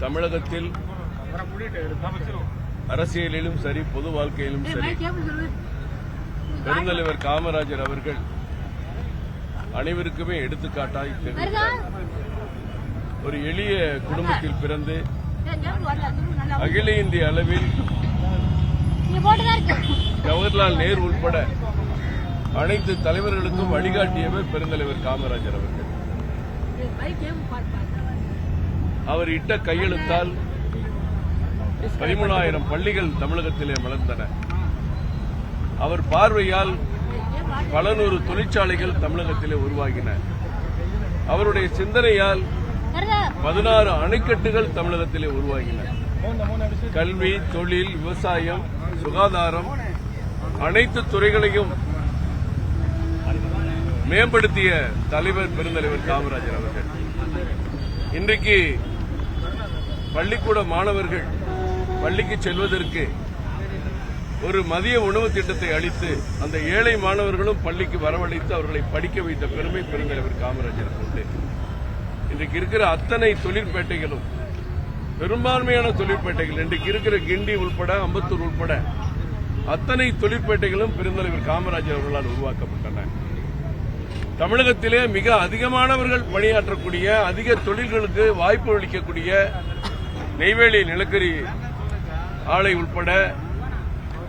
தமிழகத்தில் அரசியலிலும் சரி பொது வாழ்க்கையிலும் சரி பெருந்தலைவர் காமராஜர் அவர்கள் அனைவருக்குமே எடுத்துக்காட்டாய் தெரிந்தார். ஒரு எளிய குடும்பத்தில் பிறந்து அகில இந்திய அளவில் ஜவஹர்லால் நேரு உட்பட அனைத்து தலைவர்களுக்கும் வழிகாட்டியவர் பெருந்தலைவர் காமராஜர் அவர்கள். அவர் இட்ட கையெழுத்தால் 13,000 பள்ளிகள் தமிழகத்திலே மலர்ந்தன. அவர் பார்வையால் பல நூறு தொழிற்சாலைகள் தமிழகத்திலே உருவாகின. அவருடைய சிந்தனையால் 16 அணைக்கட்டுகள் தமிழகத்திலே உருவாகின. கல்வி, தொழில், விவசாயம், சுகாதாரம் அனைத்து துறைகளையும் மேம்படுத்திய தலைவர் பெருந்தலைவர் காமராஜர் அவர்கள். இன்றைக்கு பள்ளிக்கூட மாணவர்கள் பள்ளிக்கு செல்வதற்கு ஒரு மதிய உணவு திட்டத்தை அளித்து அந்த ஏழை மாணவர்களும் பள்ளிக்கு வரவழைத்து அவர்களை படிக்க வைத்த பெருமை பெருந்தலைவர் காமராஜர் உண்டு. இன்றைக்கு இருக்கிற அத்தனை தொழிற்பேட்டைகளும் பெரும்பான்மையான தொழிற்பேட்டைகள் இன்றைக்கு இருக்கிற கிண்டி உள்பட அம்பத்தூர் உள்பட அத்தனை தொழிற்பேட்டைகளும் பெருந்தலைவர் காமராஜர் அவர்களால் உருவாக்கப்பட்டன. தமிழகத்திலே மிக அதிகமானவர்கள் பணியாற்றக்கூடிய அதிக தொழில்களுக்கு வாய்ப்பு அளிக்கக்கூடிய நெய்வேலி நிலக்கரி ஆலை உள்பட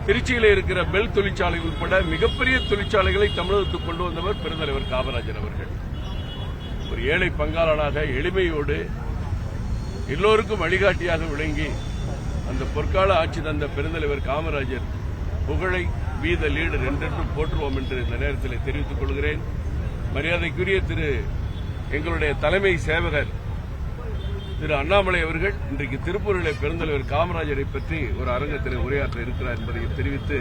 திருச்சியில் இருக்கிற பெல் தொழிற்சாலை உள்பட மிகப்பெரிய தொழிற்சாலைகளை தமிழகத்துக்கு கொண்டு வந்தவர் பெருந்தலைவர் காமராஜர் அவர்கள். ஒரு ஏழை பங்காளனாக எளிமையோடு எல்லோருக்கும் வழிகாட்டியாக விளங்கி அந்த பொற்கால ஆட்சி தந்த பெருந்தலைவர் காமராஜர் புகழை பி த லீடர் என்றென்றும் போற்றுவோம் என்று இந்த நேரத்தில் தெரிவித்துக் கொள்கிறேன். மரியாதைக்குரிய எங்களுடைய தலைமை சேவகர் திரு அண்ணாமலை அவர்கள் இன்றைக்கு திருப்பூரிலே பெருந்தலைவர் காமராஜரை பற்றி ஒரு அரங்கத்தில் உரையாற்ற இருக்கிறார் என்பதை தெரிவித்து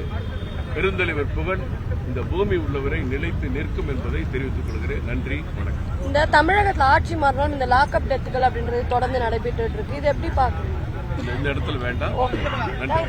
பெருந்தலைவர் புகழ் இந்த பூமி உள்ளவரை நிலைத்து நிற்கும் என்பதை தெரிவித்துக் கொள்கிறேன். நன்றி, வணக்கம். இந்த தமிழகத்தில் ஆட்சி மாற்றம் இந்த லாக்அப் டெத்துகள் அப்படின்றது தொடர்ந்து நடைபெற்று இருக்கு. இது எப்படி பாக்குறீங்க? இந்த இடத்துல வேண்டாம். நன்றி.